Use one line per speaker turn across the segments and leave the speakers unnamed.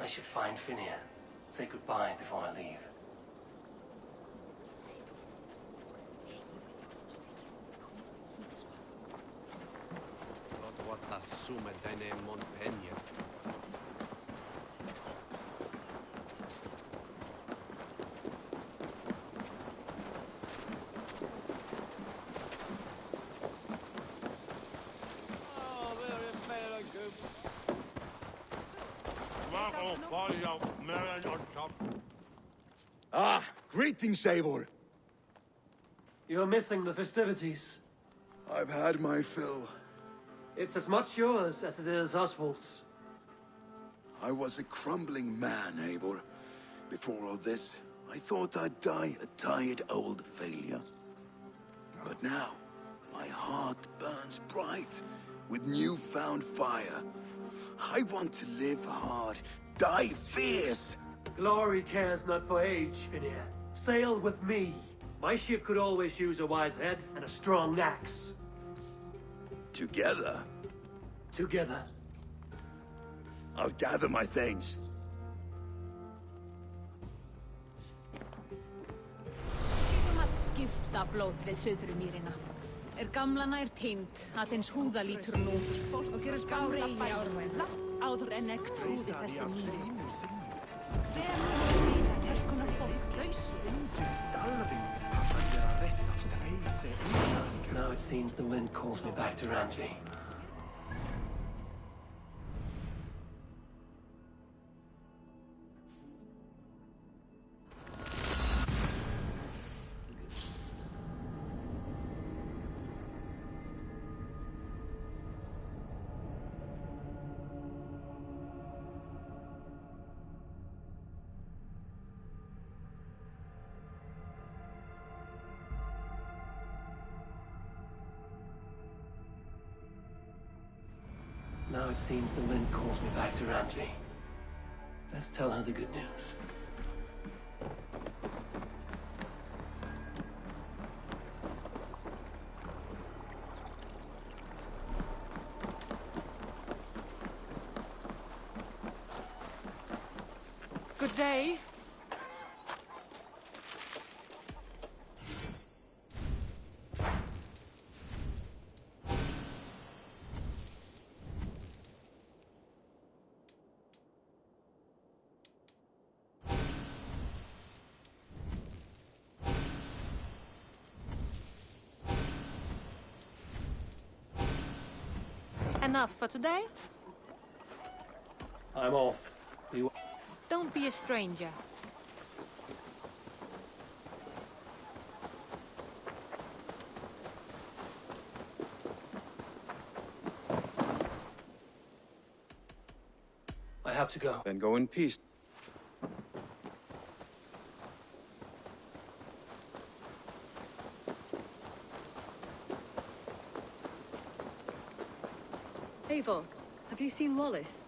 I should find Finnear. Say goodbye before I leave.
Ah, greetings, Eivor.
You're missing the festivities.
I've had my fill.
It's as much yours as it is Oswald's.
I was a crumbling man, Eivor. Before all this, I thought I'd die a tired old failure. But now, my heart burns bright with newfound fire. I want to live hard, die fierce.
Glory cares not for age, Finnear. Sail with me. My ship could always use a wise head and a strong axe.
Together?
Together.
I'll gather my things.
Við að skipta blót við Suðurmýrina. Gamla nær týnd, að eins húða lítur nú og gerur spári í árvæðla.
Áður en ekki trúði þessi nýju. Hver mun vita hvers konar fólk þau séu?
Now it seems the wind calls me back to Randvi. Now it seems the wind calls me back to Randvi. Let's tell her the good news.
Good day. Enough for today?
I'm off.
Don't be a stranger.
I have to go.
Then go in peace.
Eivor, have you seen Wallace?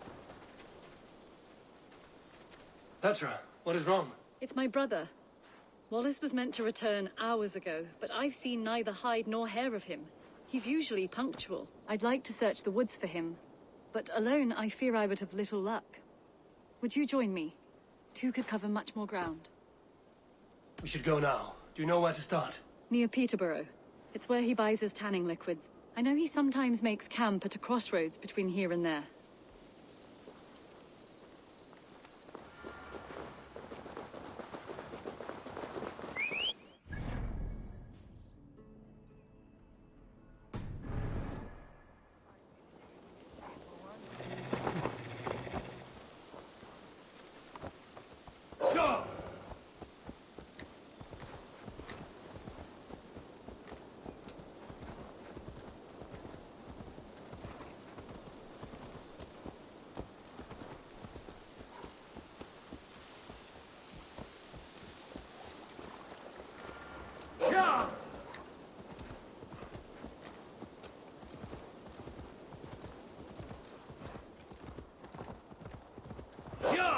Petra, what is wrong?
It's my brother. Wallace was meant to return hours ago, but I've seen neither hide nor hair of him. He's usually punctual. I'd like to search the woods for him, but alone I fear I would have little luck. Would you join me? Two could cover much more ground.
We should go now. Do you know where to start?
Near Peterborough. It's where he buys his tanning liquids. I know he sometimes makes camp at a crossroads between here and there.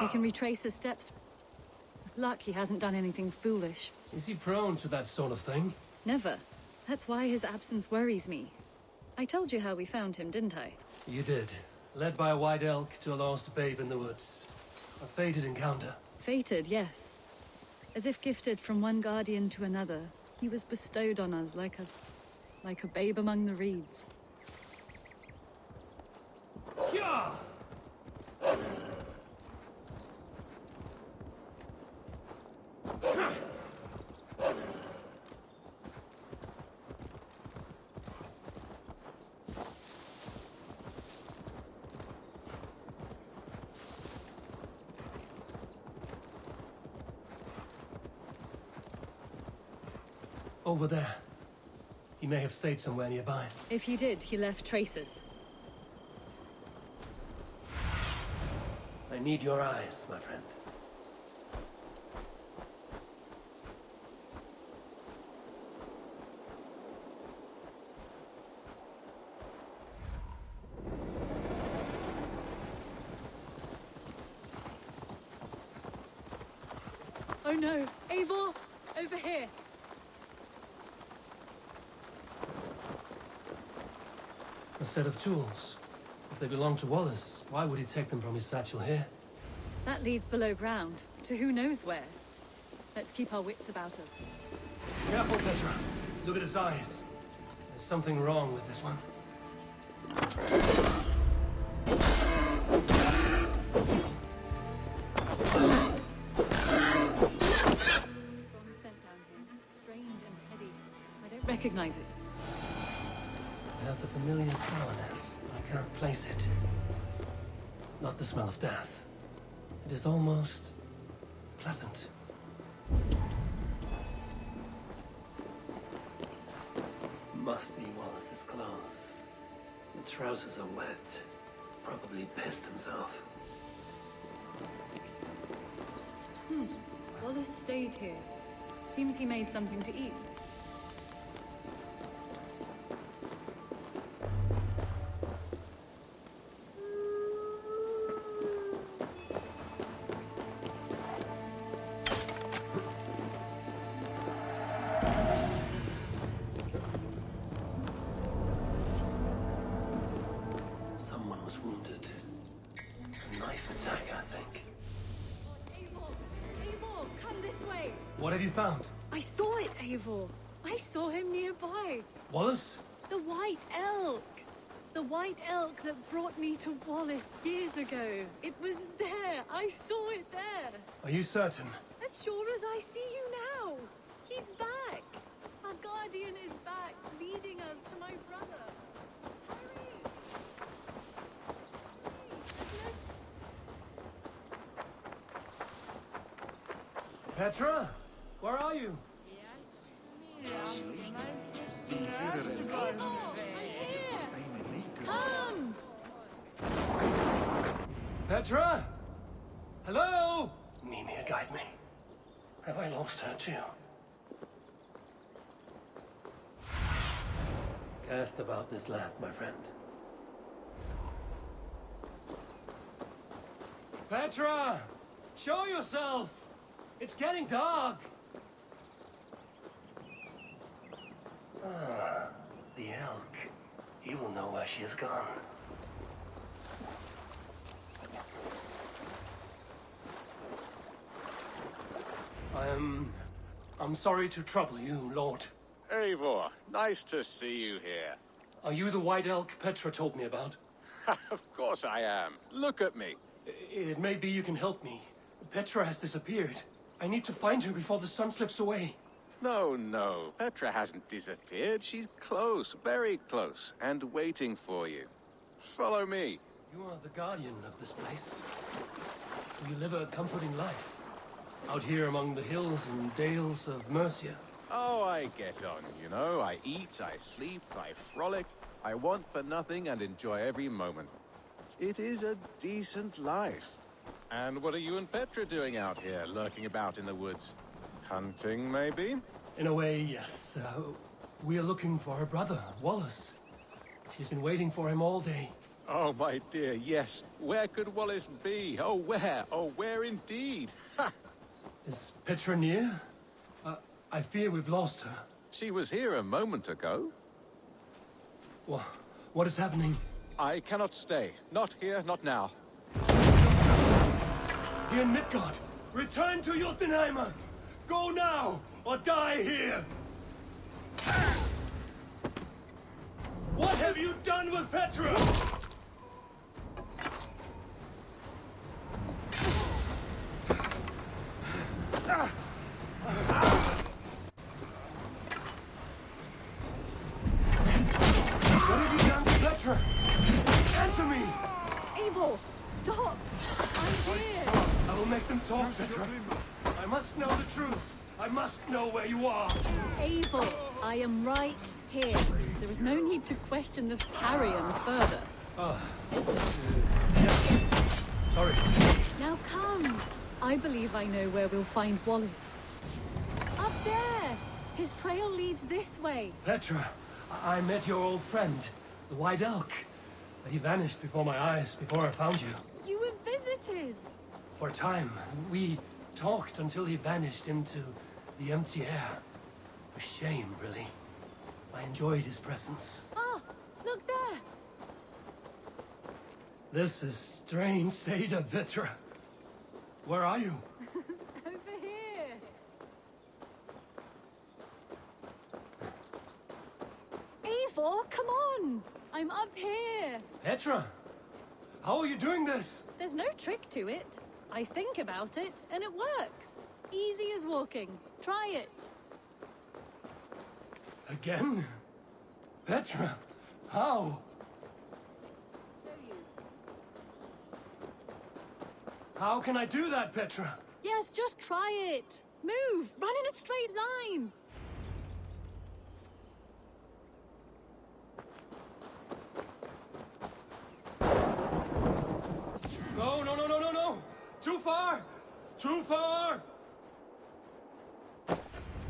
We can retrace his steps. With luck, he hasn't done anything foolish.
Is he prone to that sort of thing?
Never. That's why his absence worries me. I told you how we found him, didn't I?
You did. Led by a white elk to a lost babe in the woods. A fated encounter.
Fated, yes. As if gifted from one guardian to another, he was bestowed on us like a babe among the reeds.
Yeah! Over there. He may have stayed somewhere nearby.
If he did, he left traces.
I need your eyes, my friend.
Oh no! Eivor! Over here!
A set of tools. If they belong to Wallace, why would he take them from his satchel here?
That leads below ground, to who knows where. Let's keep our wits about us.
Careful, Petra. Look at his eyes. There's something wrong with this one.
Strong scent down here. Strange and heady. I don't recognize it.
It has a familiar sourness. I can't place it. Not the smell of death. It is almost pleasant. Must be Wallace's clothes. The trousers are wet. Probably pissed himself.
Wallace stayed here. Seems he made something to eat.
Someone was wounded. A knife attack, I think.
Eivor! Eivor! Come this way!
What have you found?
I saw it, Eivor! I saw him nearby!
Wallace?
The White Elk! The White Elk that brought me to Wallace years ago. It was there! I saw it there!
Are you certain?
As sure as I see you now! He's back! Our guardian is back, leading us to my brother! Hurry!
Petra? Where are you?
Eivor! I'm here! Come!
Petra? Hello? Mimir, guide me. Have I lost her too? Cast about this land, my friend. Petra! Show yourself! It's getting dark! Ah, the elk. He will know where she has gone. I'm sorry to trouble you, Lord.
Eivor, nice to see you here.
Are you the white elk Petra told me about?
Of course I am. Look at me.
It may be you can help me. Petra has disappeared. I need to find her before the sun slips away.
No. Petra hasn't disappeared. She's close, very close, and waiting for you. Follow me.
You are the guardian of this place. You live a comforting life. Out here among the hills and dales of Mercia.
Oh, I get on, you know. I eat, I sleep, I frolic. I want for nothing and enjoy every moment. It is a decent life. And what are you and Petra doing out here, lurking about in the woods? Hunting, maybe?
In a way, yes. We are looking for her brother, Wallace. She's been waiting for him all day.
Oh, my dear, yes. Where could Wallace be? Oh, where? Oh, where indeed? Ha!
Is Petra near? I fear we've lost her.
She was here a moment ago.
What is happening?
I cannot stay. Not here, not now.
Here in Midgard, return to Jotunheimer! Go now, or die here! What have you done with Petra? What have you done to Petra? Answer me!
Eivor, stop! I'm here!
I will make them talk, Petra. I must know the truth. I must know where you are.
Eivor, I am right here. There is no need to question this carrion further.
Sorry.
Now come. I believe I know where we'll find Wallace. Up there! His trail leads this way.
Petra, I met your old friend, the White Elk. But he vanished before my eyes, before I found you.
You were visited.
For a time, we talked until he vanished into the empty air. A shame, really. I enjoyed his presence.
Ah, look there.
This is strange, Seda, Petra. Where are you?
Over here. Eivor, come on. I'm up here.
Petra, how are you doing this?
There's no trick to it. I think about it, and it works. Easy as walking. Try it.
Again? Petra, how? How can I do that, Petra?
Yes, just try it. Move. Run in a straight line.
No, no, no, no, no, no! Too far! Too far!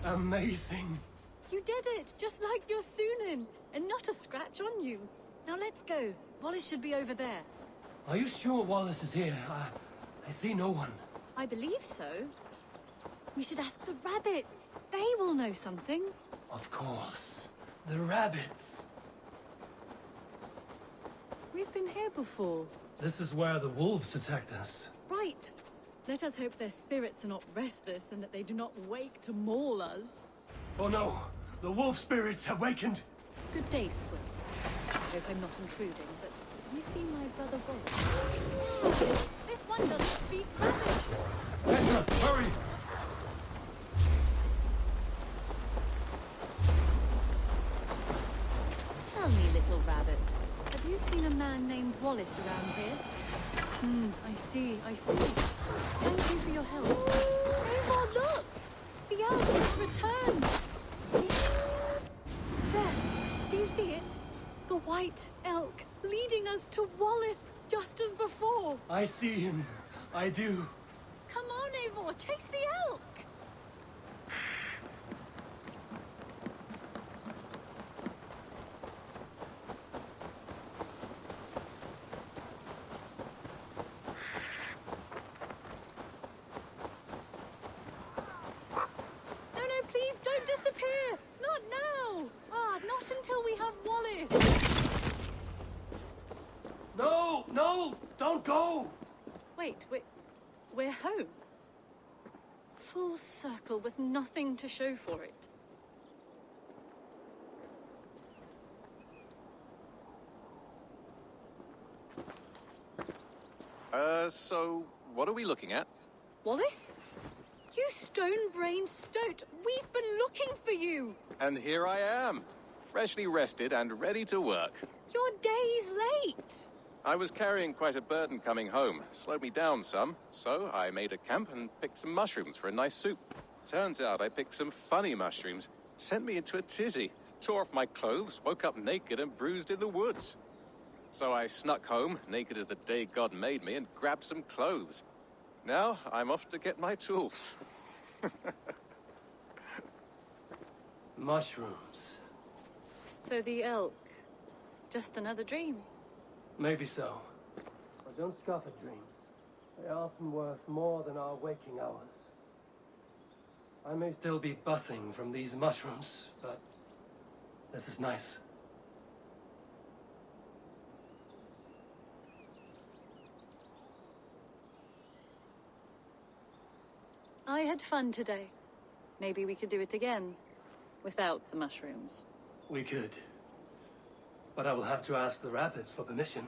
Amazing.
You did it, just like your Sunan, and not a scratch on you. Now let's go. Wallace should be over there.
Are you sure Wallace is here? I see no one.
I believe so. We should ask the rabbits. They will know something.
Of course. The rabbits.
We've been here before.
This is where the wolves attacked us.
Right. Let us hope their spirits are not restless and that they do not wake to maul us.
Oh no! The wolf spirits have wakened!
Good day, Squirrel. I hope I'm not intruding, but have you seen my brother Wallace? This one doesn't speak rabbit.
Petra, hurry!
Tell me, little rabbit, have you seen a man named Wallace around here? I see. Thank you for your help. Eivor, look! The elk has returned! There, do you see it? The white elk, leading us to Wallace, just as before.
I see him. I do.
Come on, Eivor, chase the elk! No, please don't disappear! Not now! Not until we have Wallace!
No, no! Don't go!
Wait, we're home. Full circle with nothing to show for it.
So what are we looking at?
Wallace? You stone-brained stoat! We've been looking for you!
And here I am, freshly rested and ready to work.
You're days late!
I was carrying quite a burden coming home, slowed me down some, so I made a camp and picked some mushrooms for a nice soup. Turns out I picked some funny mushrooms, sent me into a tizzy, tore off my clothes, woke up naked and bruised in the woods. So I snuck home, naked as the day God made me, and grabbed some clothes. Now I'm off to get my tools.
Mushrooms.
So the elk, just another dream.
Maybe so. But don't scoff at dreams. They are often worth more than our waking hours. I may still be buzzing from these mushrooms, but this is nice.
I had fun today. Maybe we could do it again. Without the mushrooms.
We could. But I will have to ask the rapids for permission.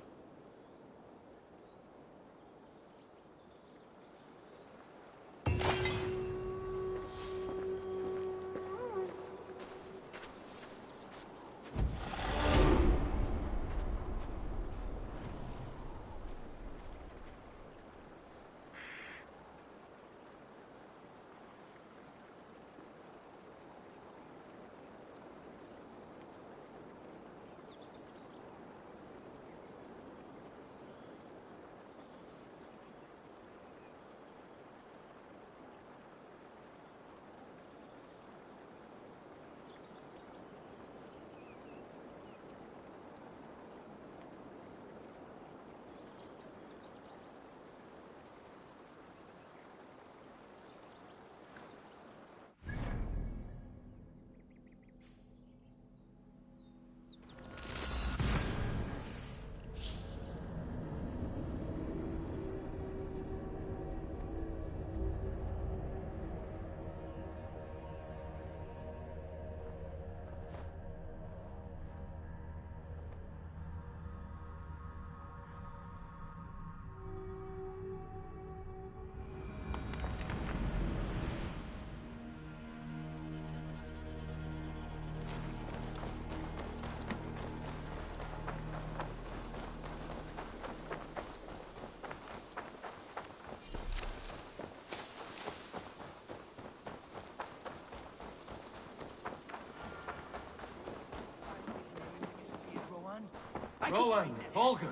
Rowan, Holger,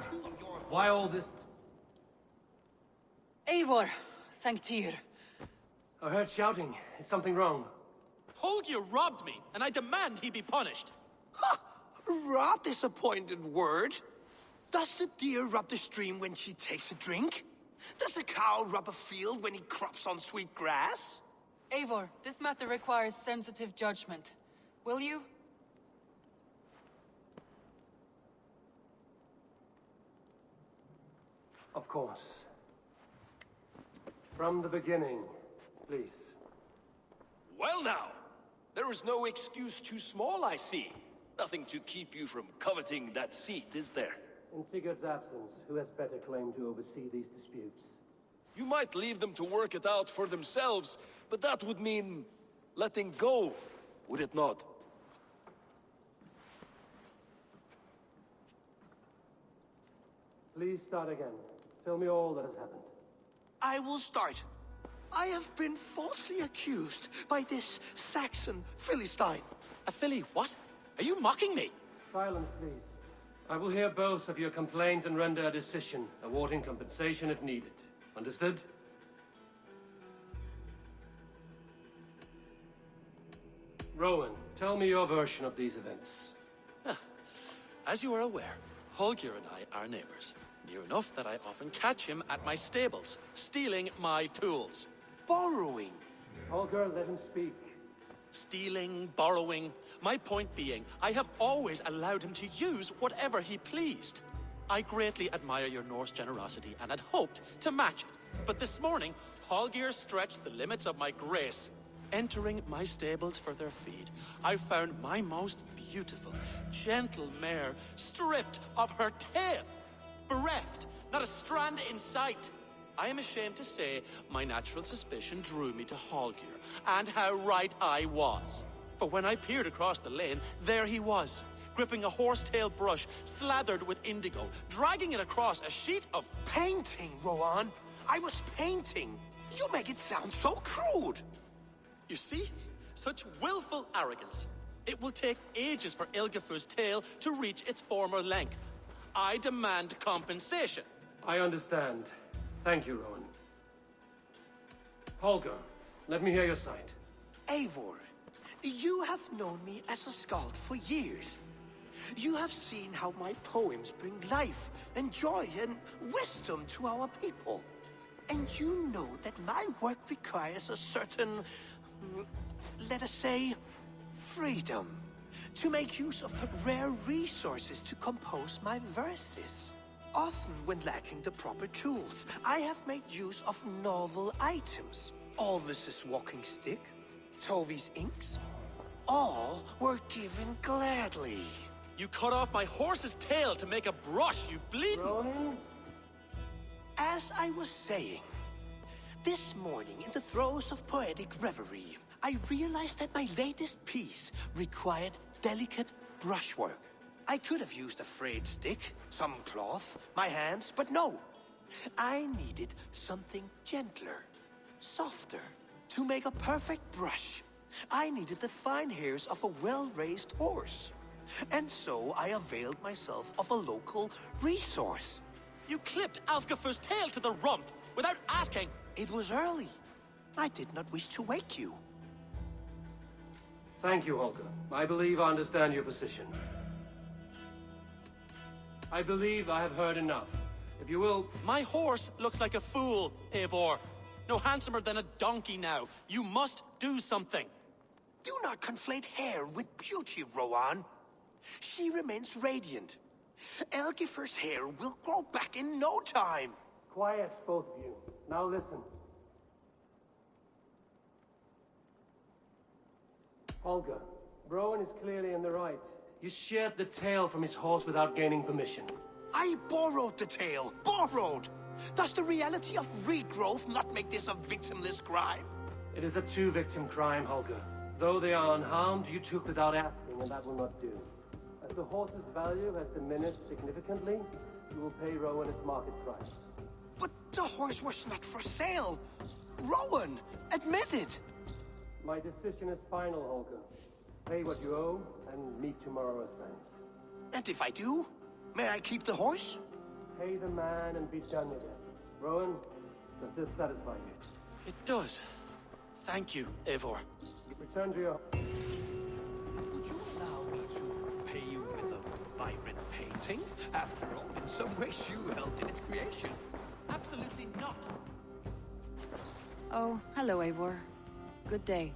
why all this?
Eivor, thank Tyr.
I heard shouting. Is something wrong?
Holger robbed me, and I demand he be punished.
Rot is a pointed word. Does the deer rub the stream when she takes a drink? Does a cow rub a field when he crops on sweet grass?
Eivor, this matter requires sensitive judgment. Will you?
Of course. From the beginning, please.
Well now, there is no excuse too small, I see. Nothing to keep you from coveting that seat, is there?
In Sigurd's absence, who has better claim to oversee these disputes?
You might leave them to work it out for themselves, but that would mean letting go, would it not?
Please start again. Tell me all that has happened.
I will start. I have been falsely accused by this Saxon Philistine.
A filly, what? Are you mocking me?
Silence, please. I will hear both of your complaints and render a decision, awarding compensation if needed. Understood? Rowan, tell me your version of these events.
As you are aware, Holger and I are neighbors. Near enough that I often catch him at my stables, stealing my tools.
Borrowing.
Holger, let him speak.
Stealing, borrowing. My point being, I have always allowed him to use whatever he pleased. I greatly admire your Norse generosity and had hoped to match it. But this morning, Holger stretched the limits of my grace. Entering my stables for their feed, I found my most beautiful, gentle mare stripped of her tail. Bereft, not a strand in sight. I am ashamed to say my natural suspicion drew me to Holger, and how right I was. For when I peered across the lane, there he was, gripping a horsetail brush slathered with indigo, dragging it across a sheet of...
Painting, Rowan. I was painting. You make it sound so crude.
You see? Such willful arrogance. It will take ages for Ilgefu's tail to reach its former length. I demand compensation.
I understand. Thank you, Rowan. Holger, let me hear your side.
Eivor, you have known me as a skald for years. You have seen how my poems bring life and joy and wisdom to our people. And you know that my work requires a certain, let us say, freedom. To make use of rare resources to compose my verses. Often when lacking the proper tools, I have made use of novel items. Alvis's walking stick, Tovy's inks, all were given gladly.
You cut off my horse's tail to make a brush, you bleeding...
Rowan?
As I was saying, this morning in the throes of poetic reverie, I realized that my latest piece required delicate brushwork. I could have used a frayed stick, some cloth, my hands, but no. I needed something gentler, softer. To make a perfect brush, I needed the fine hairs of a well-raised horse. And so I availed myself of a local resource.
You clipped Alfgafu's tail to the rump without asking.
It was early. I did not wish to wake you.
Thank you, Holger. I believe I understand your position. I believe I have heard enough. If you will...
My horse looks like a fool, Eivor. No handsomer than a donkey now. You must do something.
Do not conflate hair with beauty, Rowan. She remains radiant. Elgifer's hair will grow back in no time.
Quiet, both of you. Now listen. Holger, Rowan is clearly in the right. You sheared the tail from his horse without gaining permission.
I borrowed the tail. Borrowed! Does the reality of regrowth not make this a victimless crime?
It is a two-victim crime, Holger. Though they are unharmed, you took without asking, and that will not do. As the horse's value has diminished significantly, you will pay Rowan its market price.
But the horse was not for sale. Rowan, admit it.
My decision is final, Holger. Pay what you owe, and meet tomorrow as friends.
And if I do, may I keep the horse?
Pay the man and be done with it. Rowan, does this satisfy you?
It does. Thank you, Eivor.
Return to your...
Would you allow me to pay you with a vibrant painting? After all, in some ways you helped in its creation.
Absolutely not.
Oh, hello, Eivor. Good day.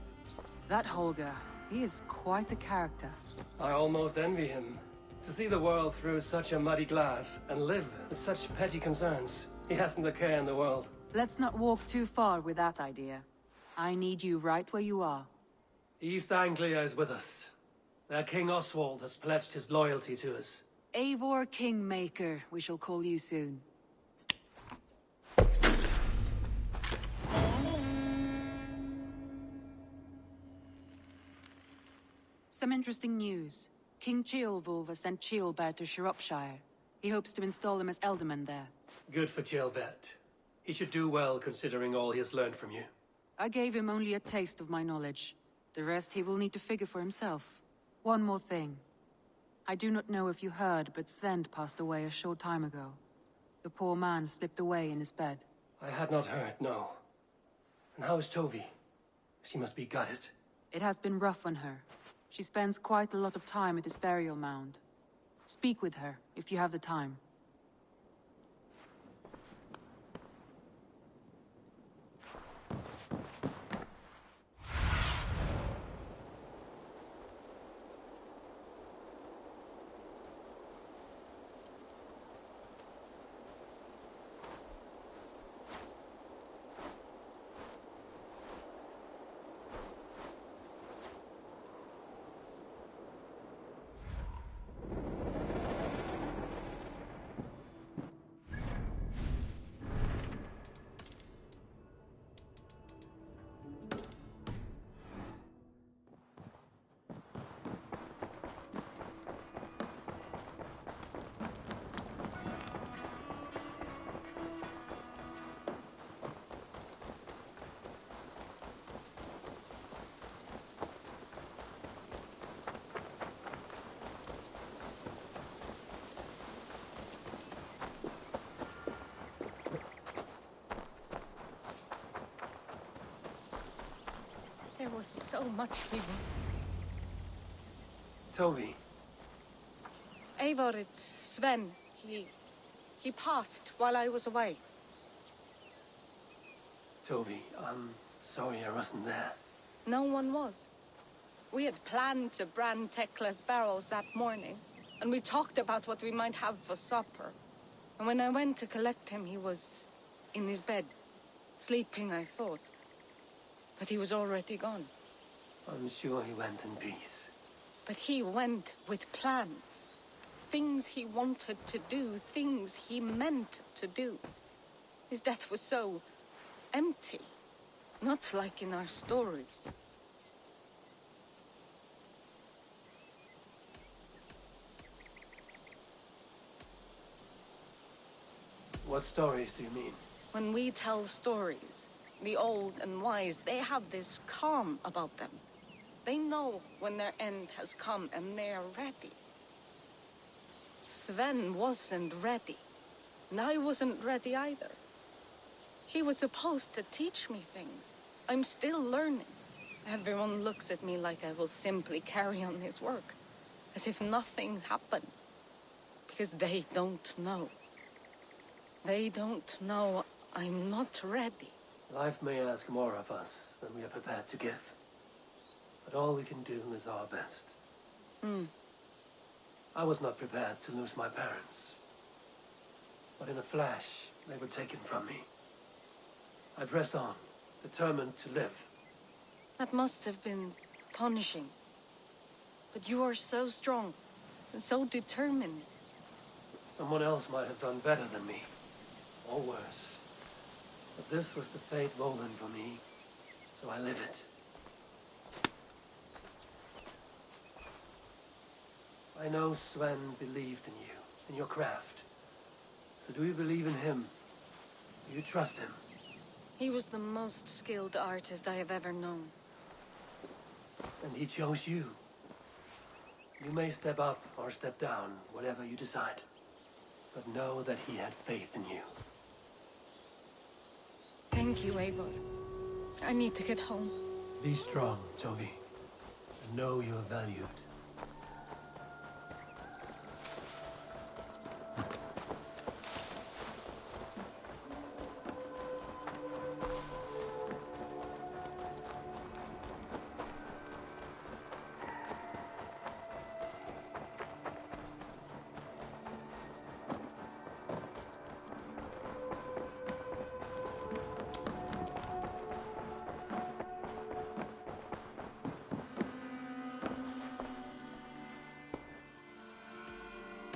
That Holger, he is quite a character.
I almost envy him. To see the world through such a muddy glass and live with such petty concerns. He hasn't a care in the world.
Let's not walk too far with that idea. I need you right where you are.
East Anglia is with us. Their King Oswald has pledged his loyalty to us.
Eivor Kingmaker, we shall call you soon. Some interesting news. King Ceolwulf has sent Ceolbert to Shropshire. He hopes to install him as Elderman there.
Good for Ceolbert. He should do well considering all he has learned from you.
I gave him only a taste of my knowledge. The rest he will need to figure for himself. One more thing. I do not know if you heard, but Svend passed away a short time ago. The poor man slipped away in his bed.
I had not heard, no. And how is Tovi? She must be gutted.
It has been rough on her. She spends quite a lot of time at his burial mound. Speak with her, if you have the time.
There was so much we were...
Tovi.
Eivor, it's Sven. He passed while I was away.
Tovi, I'm sorry I wasn't there.
No one was. We had planned to brand Tekla's barrels that morning, and we talked about what we might have for supper. And when I went to collect him, he was in his bed. Sleeping, I thought.
But he was already gone.
I'm sure he went in peace.
But he went with plans. Things he wanted to do, things he meant to do. His death was so empty. Not like in our stories.
What stories do you mean?
When we tell stories, the old and wise, they have this calm about them. They know when their end has come and they are ready. Sven wasn't ready, and I wasn't ready either. He was supposed to teach me things. I'm still learning. Everyone looks at me like I will simply carry on his work, as if nothing happened. Because they don't know. They don't know I'm not ready.
Life may ask more of us than we are prepared to give. But all we can do is our best. I was not prepared to lose my parents. But in a flash, they were taken from me. I pressed on, determined to live.
That must have been punishing. But you are so strong and so determined.
Someone else might have done better than me, or worse. But this was the fate woven for me, so I live it. I know Sven believed in you, in your craft. So do you believe in him? Do you trust him?
He was the most skilled artist I have ever known.
And he chose you. You may step up or step down, whatever you decide. But know that he had faith in you.
Thank you, Eivor. I need to get home.
Be strong, Toby. And know you are valued.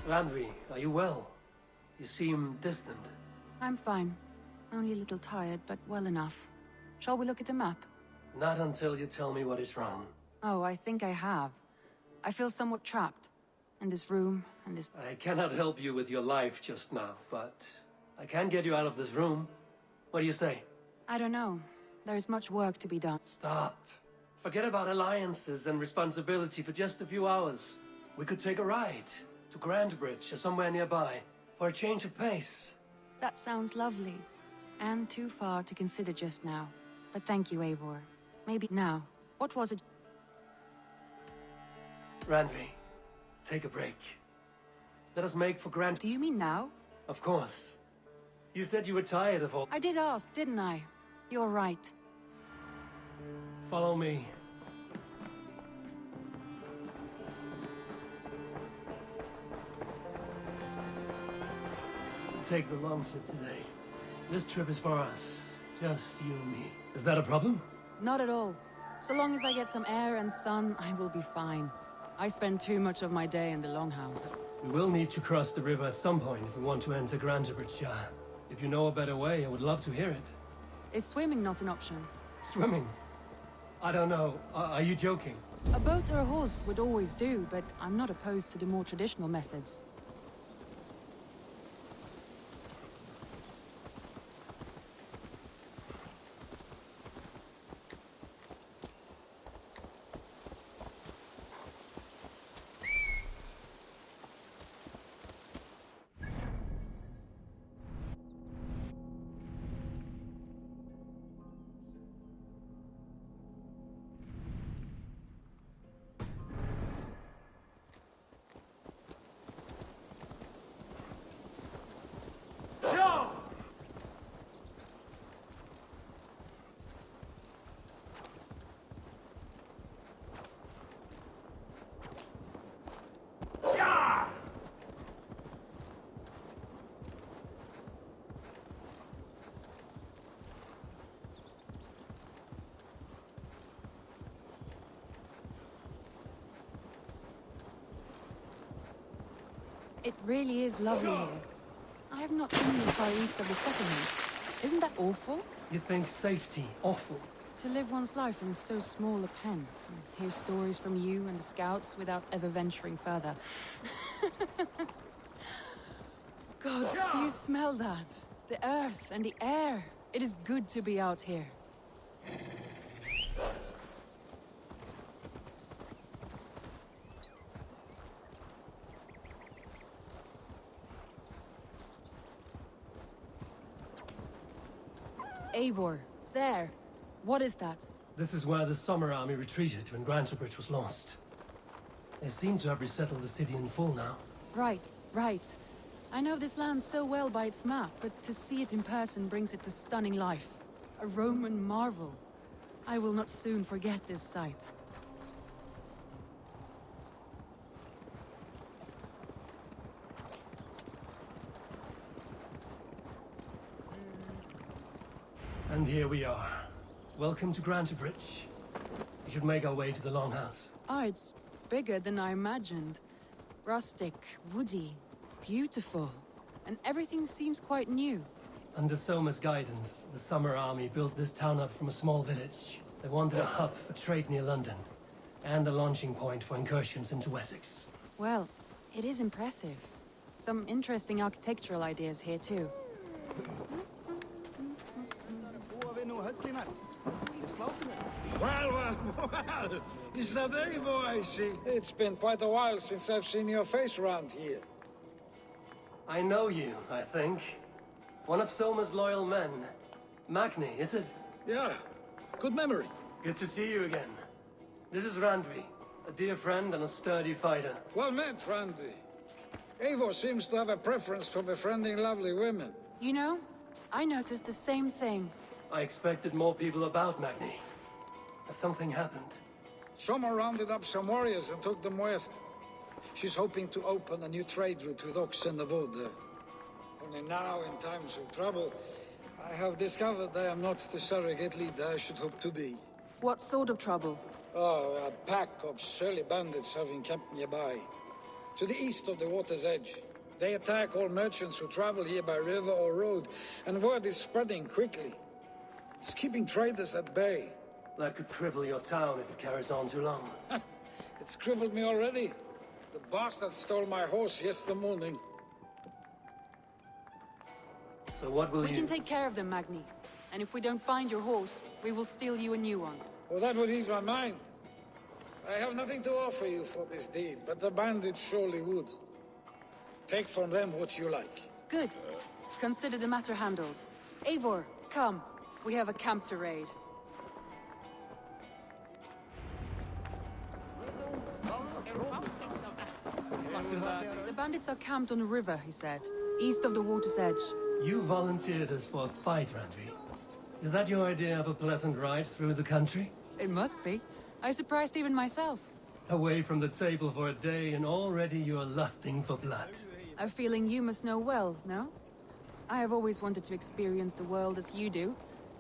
Landry, are you well? You seem distant.
I'm fine. Only a little tired, but well enough. Shall we look at the map?
Not until you tell me what is wrong.
Oh, I think I have. I feel somewhat trapped. In this room, and this...
I cannot help you with your life just now, but I can get you out of this room. What do you say?
I don't know. There is much work to be done.
Stop. Forget about alliances and responsibility for just a few hours. We could take a ride to Grandbridge or somewhere nearby for a change of pace.
That sounds lovely. And too far to consider just now. But thank you, Eivor. Maybe now. What was it?
Randvi, take a break. Let us make for Grand...
Do you mean now?
Of course. You said you were tired of all...
I did ask, didn't I? You're right.
Follow me. We'll take the long ship today. This trip is for us. Just you and me. Is that a problem?
Not at all. So long as I get some air and sun, I will be fine. I spend too much of my day in the Longhouse.
We will need to cross the river at some point if we want to enter Grandbridgeshire. If you know a better way, I would love to hear it.
Is swimming not an option?
Swimming? I don't know. Are you joking?
A boat or a horse would always do, but I'm not opposed to the more traditional methods. It really is lovely here. I have not been this far east of the settlement. Isn't that awful?
You think safety awful?
To live one's life in so small a pen, and hear stories from you and the scouts without ever venturing further. Gods, do you smell that? The earth and the air. It is good to be out here. Eivor, there. What is that?
This is where the Summer Army retreated when Grantebridge was lost. They seem to have resettled the city in full now.
Right, right. I know this land so well by its map, but to see it in person brings it to stunning life. A Roman marvel. I will not soon forget this sight.
And here we are. Welcome to Grantebridge. We should make our way to the Longhouse.
Ah, it's bigger than I imagined. Rustic, woody, beautiful. And everything seems quite new.
Under Soma's guidance, the Summer Army built this town up from a small village. They wanted a hub for trade near London, and a launching point for incursions into Wessex.
Well, it is impressive. Some interesting architectural ideas here too.
Well, is that Eivor I see? It's been quite a while since I've seen your face around here.
I know you, I think. One of Soma's loyal men. Magni, is it?
Yeah, good memory.
Good to see you again. This is Randvi, a dear friend and a sturdy fighter.
Well met, Randy. Eivor seems to have a preference for befriending lovely women.
You know, I noticed the same thing.
I expected more people about Magni. Has something happened?
Soma rounded up some warriors and took them west. She's hoping to open a new trade route with Ox and the Wood. Only now, in times of trouble, I have discovered I am not the surrogate leader I should hope to be.
What sort of trouble?
Oh, a pack of surly bandits have encamped nearby. To the east of the water's edge. They attack all merchants who travel here by river or road, and word is spreading quickly. It's keeping traders at bay.
That could cripple your town if it carries on too long.
It's crippled me already. The bastard stole my horse yesterday morning.
So what will
We can take care of them, Magni. And if we don't find your horse, we will steal you a new one.
Well, that would ease my mind. I have nothing to offer you for this deed, but the bandits surely would. Take from them what you like.
Good. Consider the matter handled. Eivor, come. We have a camp to raid. The bandits are camped on the river, he said. East of the water's edge.
You volunteered us for a fight, Randvi. Is that your idea of a pleasant ride through the country?
It must be. I surprised even myself.
Away from the table for a day and already you are lusting for blood.
A feeling you must know well, no? I have always wanted to experience the world as you do,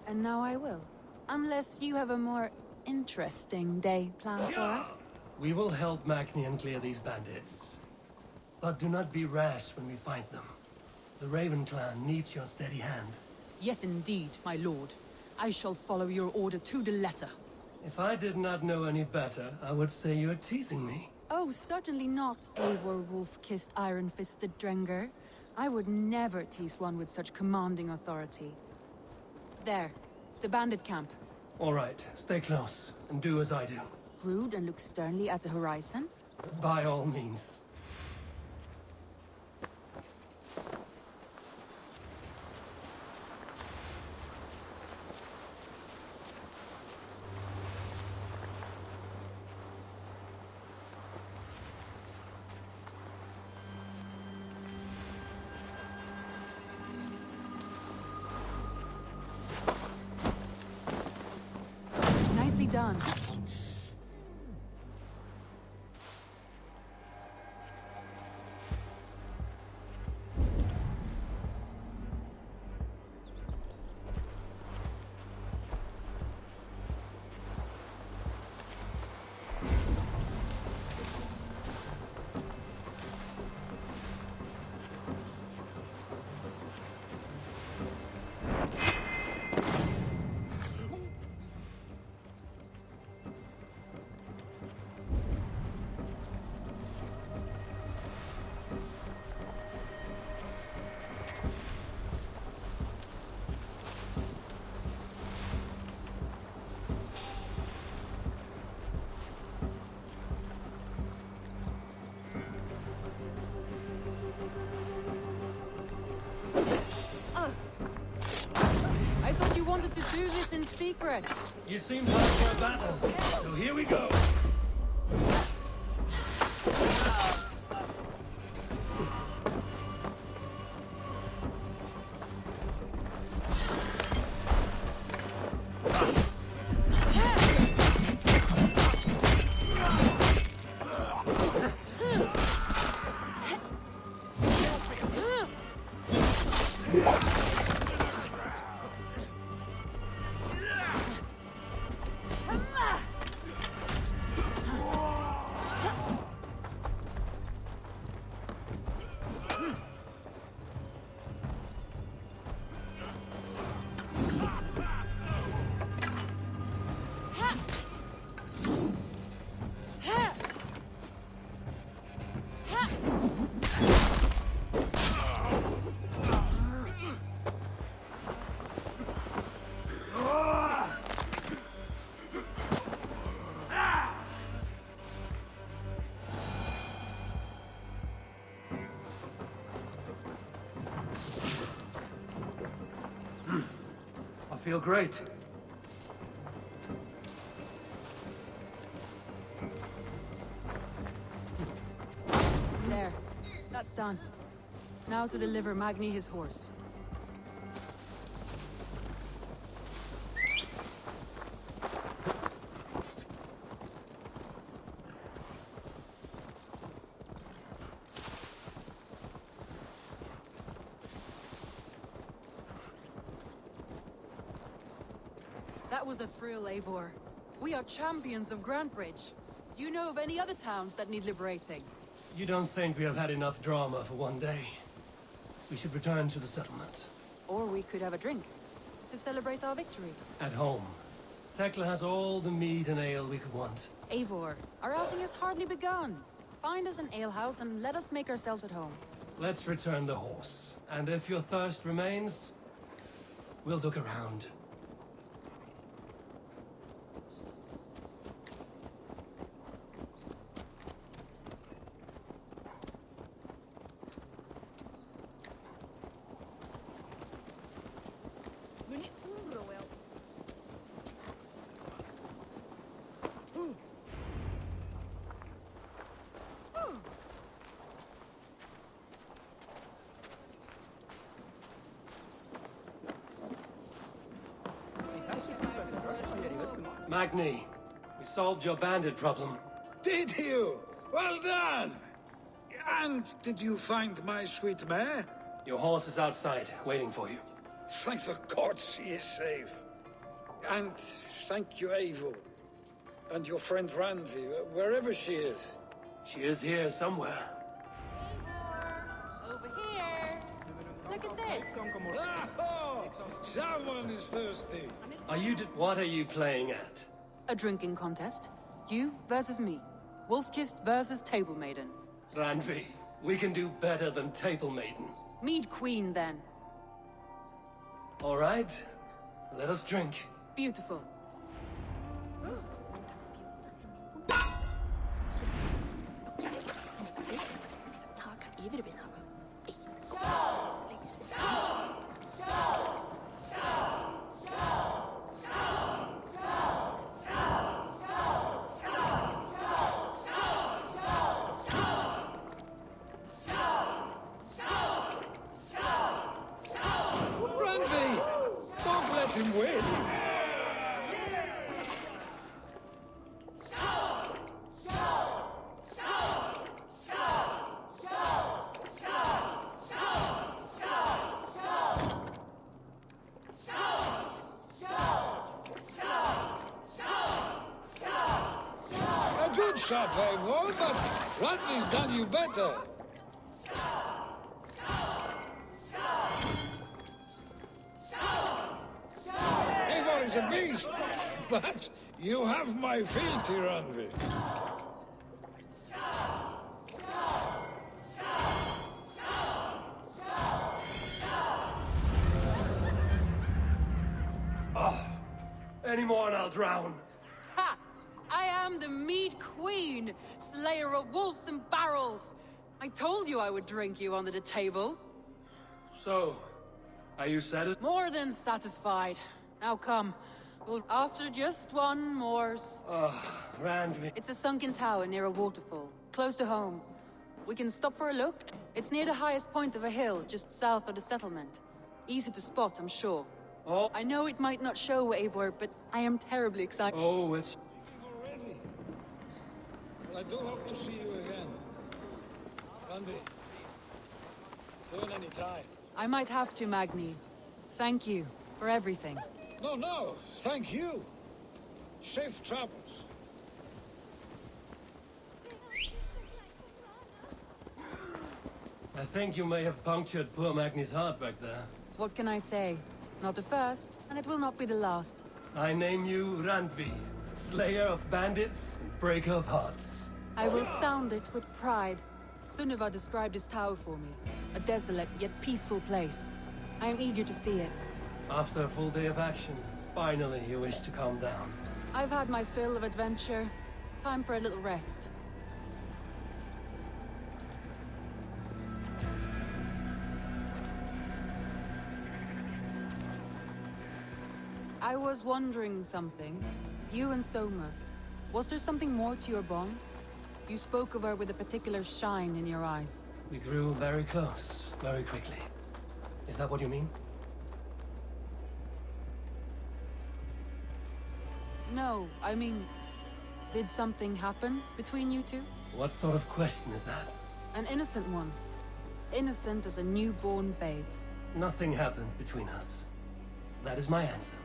and now I will. Unless you have a more interesting day planned for us.
We will help Magnian clear these bandits. But do not be rash when we find them. The Raven clan needs your steady hand.
Yes, indeed, my lord. I shall follow your order to the letter.
If I did not know any better, I would say you're teasing me.
Oh, certainly not, Eivor wolf-kissed iron-fisted Drenger. I would never tease one with such commanding authority. There, the bandit camp.
All right, stay close, and do as I do.
Brood and look sternly at the horizon?
By all means.
Nicely done. wanted to do this in secret.
You seem to have a battle, so here we go. I feel great.
There. That's done. Now to deliver Magni his horse. That was a thrill, Eivor. We are champions of Grantbridge. Do you know of any other towns that need liberating?
You don't think we have had enough drama for one day? We should return to the settlement.
Or we could have a drink to celebrate our victory.
At home. Tekla has all the mead and ale we could want.
Eivor, our outing has hardly begun. Find us an alehouse and let us make ourselves at home.
Let's return the horse. And if your thirst remains, we'll look around. Magni, we solved your bandit problem.
Did you? Well done! And did you find my sweet mare?
Your horse is outside, waiting for you.
Thank the gods she is safe. And thank you, Eivor. And your friend Randvi, wherever she is.
She is here somewhere.
Eivor! Over here! Look at this!
Oh, someone is thirsty.
What are you playing at?
A drinking contest. You versus me. Wolf-Kissed versus Table Maiden.
Randvi, we can do better than Table Maiden.
Mead Queen, then.
All right, let us drink.
Beautiful.
Good shot, Eivor, but Rodney's done you better. Eivor is a beast, but you have my fealty, Randvi.
Any more and I'll drown.
Ha! I am the Mead Queen, slayer of wolves and barrels. I told you I would drink you under the table.
So, are you satisfied?
More than satisfied. Now come. We'll after just one more.
Randvi.
It's a sunken tower near a waterfall, close to home. We can stop for a look. It's near the highest point of a hill, just south of the settlement. Easy to spot, I'm sure.
Oh.
I know it might not show, Eivor, but I am terribly excited.
Oh, it's...
Already? Well, I do hope to see you again. Randy. Turn any time.
I might have to, Magni. Thank you for everything.
No, thank you. Safe travels.
I think you may have punctured poor Magni's heart back there.
What can I say? Not the first, and it will not be the last.
I name you Randvi, slayer of bandits, breaker of hearts.
I will sound it with pride. Sunniva described this tower for me. A desolate yet peaceful place. I am eager to see it.
After a full day of action, finally you wish to calm down.
I've had my fill of adventure. Time for a little rest. I was wondering something. You and Soma. Was there something more to your bond? You spoke of her with a particular shine in your eyes.
We grew very close, very quickly. Is that what you mean?
No, I mean... Did something happen between you two?
What sort of question is that?
An innocent one. Innocent as a newborn babe.
Nothing happened between us. That is my answer.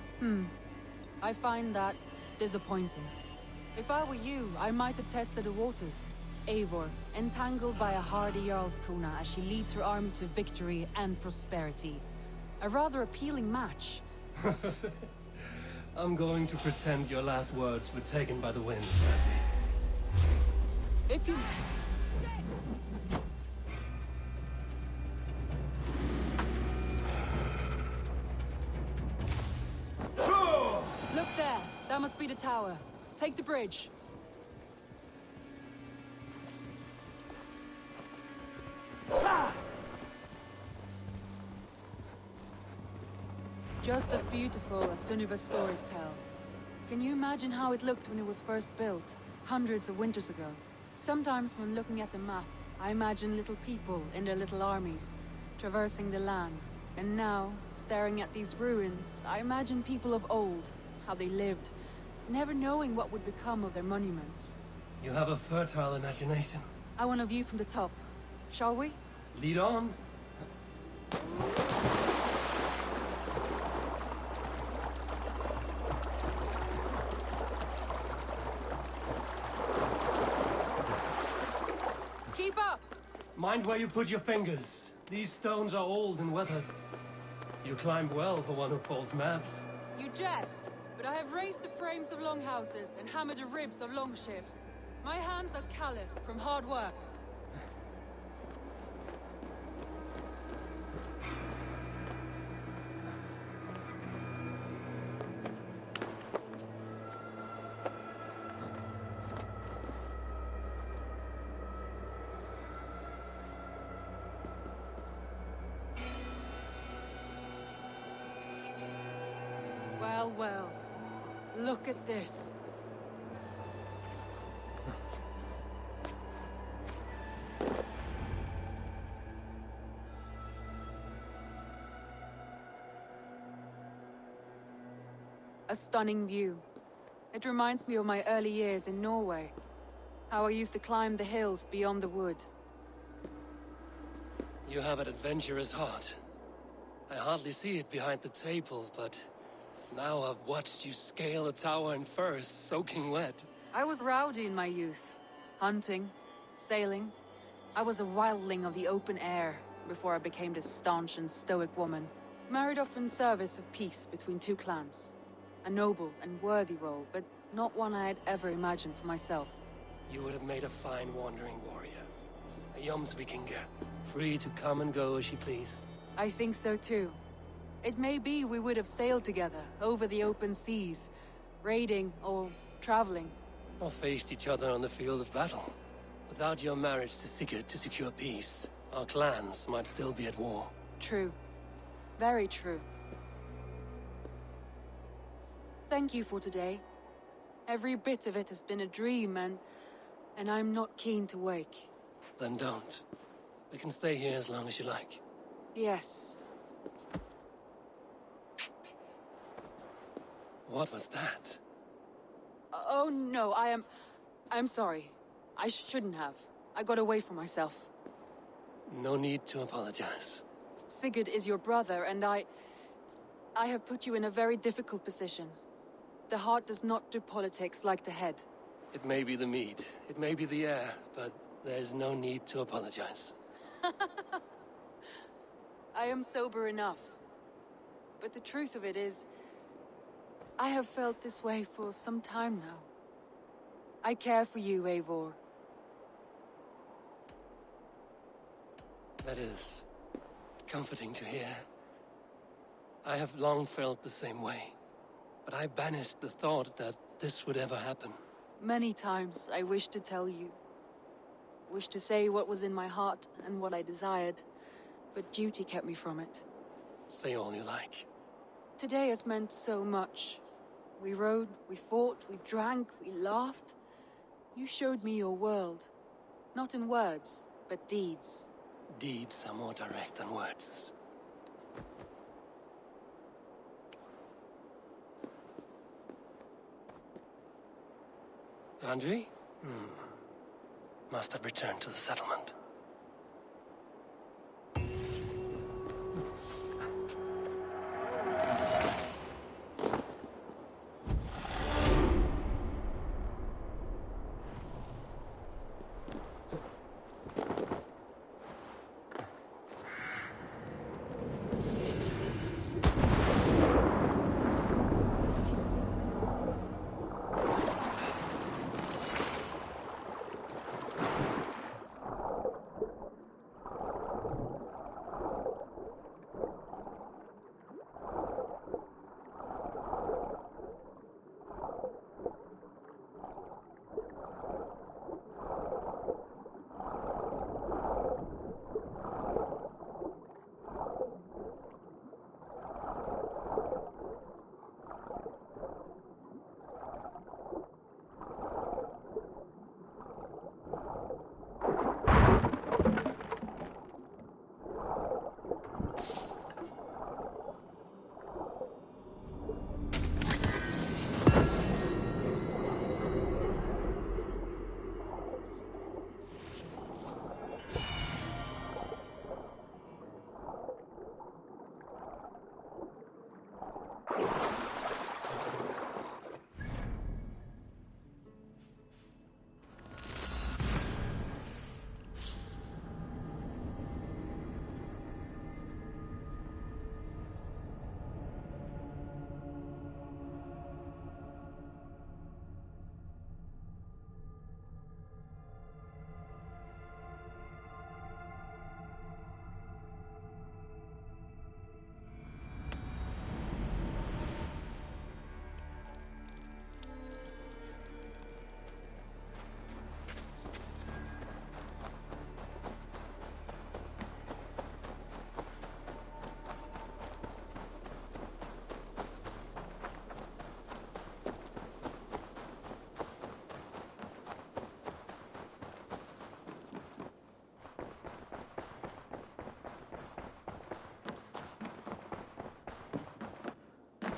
I find that disappointing. If I were you, I might have tested the waters. Eivor, entangled by a hardy Jarlskona as she leads her army to victory and prosperity. A rather appealing match.
I'm going to pretend your last words were taken by the wind,
If you... Look there! That must be the tower. Take the bridge. Just as beautiful as Sunniva's stories tell. Can you imagine how it looked when it was first built, hundreds of winters ago? Sometimes when looking at a map, I imagine little people in their little armies, traversing the land. And now, staring at these ruins, I imagine people of old, how they lived, never knowing what would become of their monuments.
You have a fertile imagination.
I want a view from the top. Shall we?
Lead on.
Keep up!
Mind where you put your fingers. These stones are old and weathered. You climbed well for one who folds maps.
You jest, but I have raised the frames of longhouses and hammered the ribs of longships. My hands are calloused from hard work. Well. Look at this. A stunning view. It reminds me of my early years in Norway. How I used to climb the hills beyond the wood.
You have an adventurous heart. I hardly see it behind the table, but... now I've watched you scale a tower in furs, soaking wet.
I was rowdy in my youth. Hunting, sailing. I was a wildling of the open air before I became this staunch and stoic woman. Married off in service of peace between two clans. A noble and worthy role, but not one I had ever imagined for myself.
You would have made a fine wandering warrior. A Jomsvikinger, free to come and go as she pleased.
I think so too. It may be we would have sailed together, over the open seas, raiding or traveling.
Or faced each other on the field of battle. Without your marriage to Sigurd to secure peace, our clans might still be at war.
True. Very true. Thank you for today. Every bit of it has been a dream, and I'm not keen to wake.
Then don't. We can stay here as long as you like.
Yes.
What was that?
Oh no, I'm sorry. I shouldn't have. I got away from myself.
No need to apologize.
Sigurd is your brother, and I have put you in a very difficult position. The heart does not do politics like the head.
It may be the meat, it may be the air, but there's no need to apologize.
I am sober enough. But the truth of it is, I have felt this way for some time now. I care for you, Eivor.
That is comforting to hear. I have long felt the same way, but I banished the thought that this would ever happen.
Many times I wished to tell you. Wished to say what was in my heart and what I desired, but duty kept me from it.
Say all you like.
Today has meant so much. We rode, we fought, we drank, we laughed. You showed me your world. Not in words, but deeds.
Deeds are more direct than words. Randvi? Must have returned to the settlement.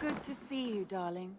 Good to see you, darling.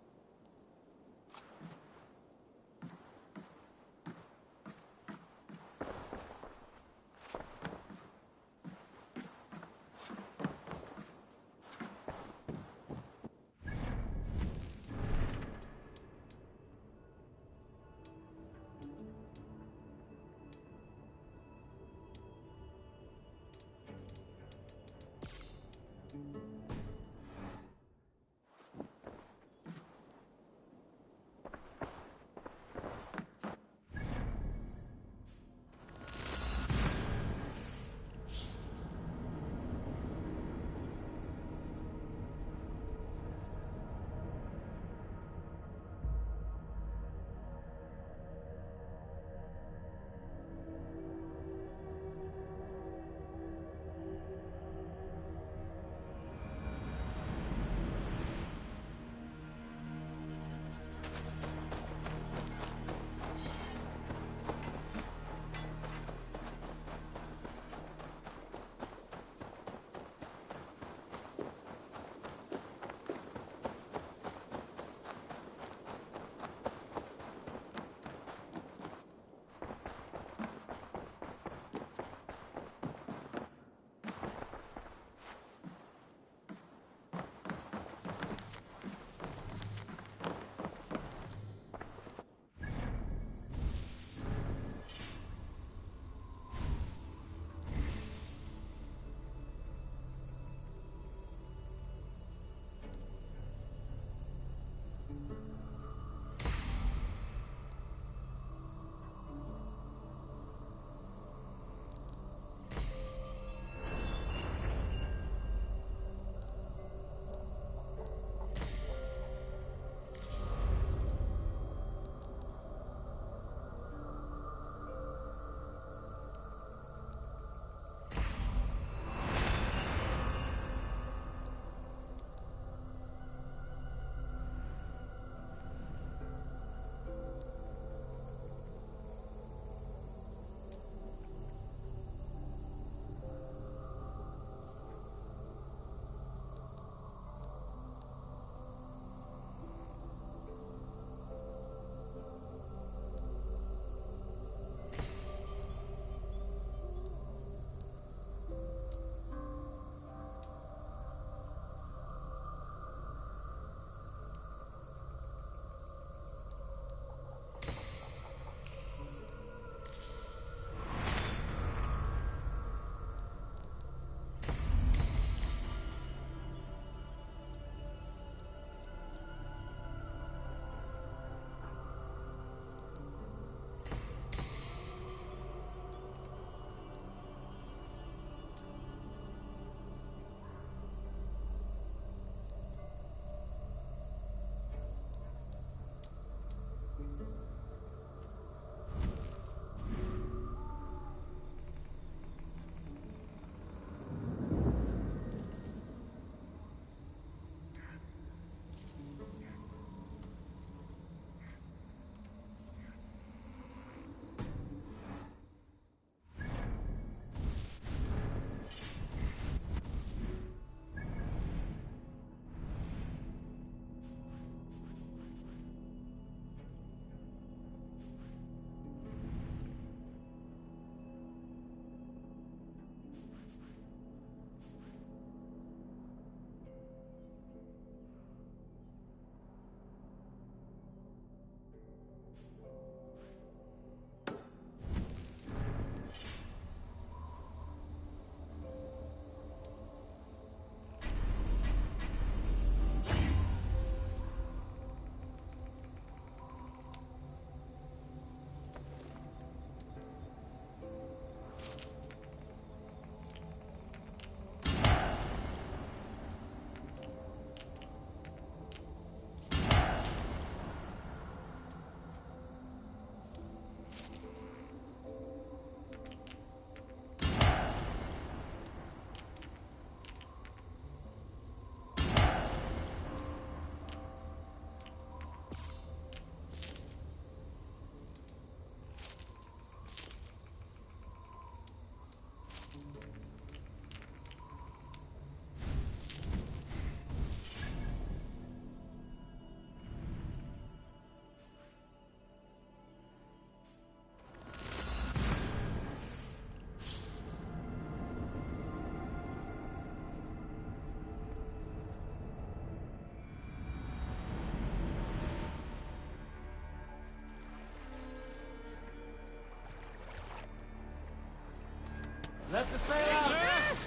Let the sail out!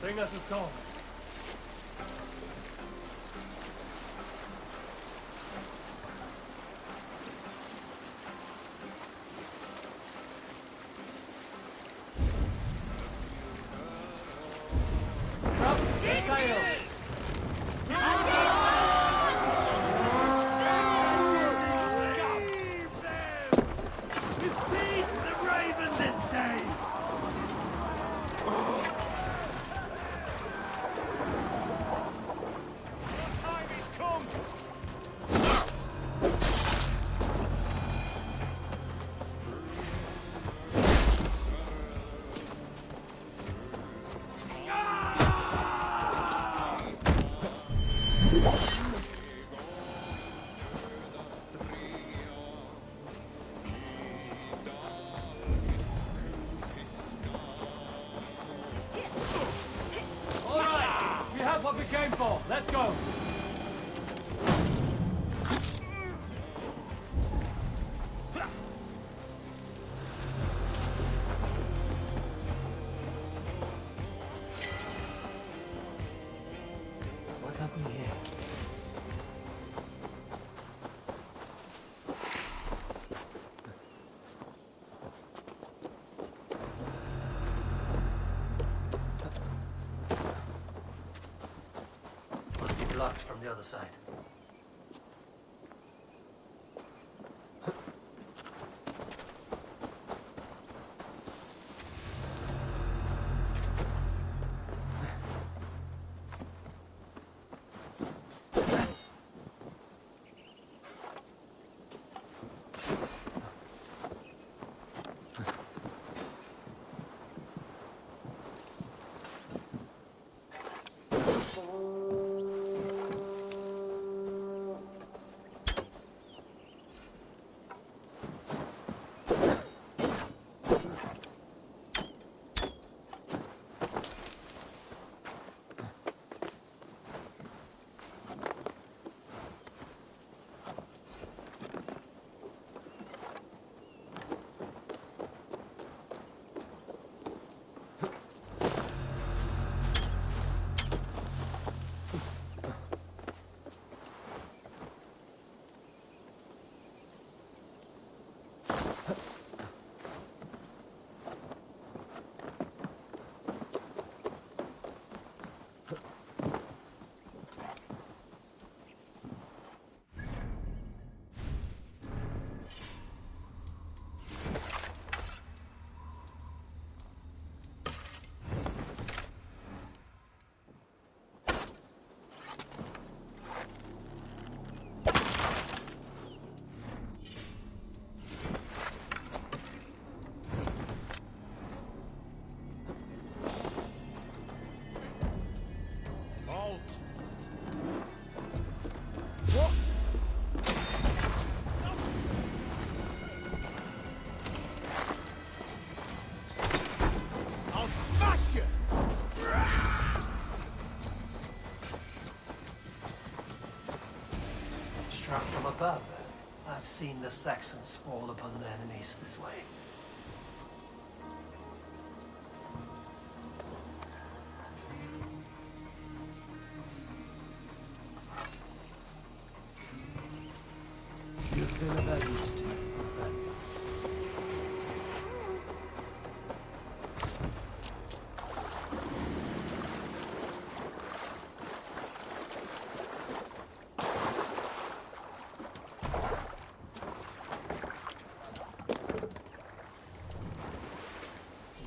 Bring us a song. Up, sail! What we came for. Let's go. What have we here? Blocked from the other side. Struck from above. I've seen the Saxons fall upon their enemies this way. You've been of use to me, friend.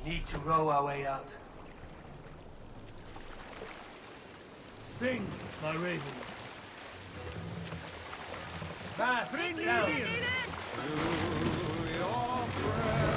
Need to row our way out. Sing, my ravens. Fast, down.
To your friend.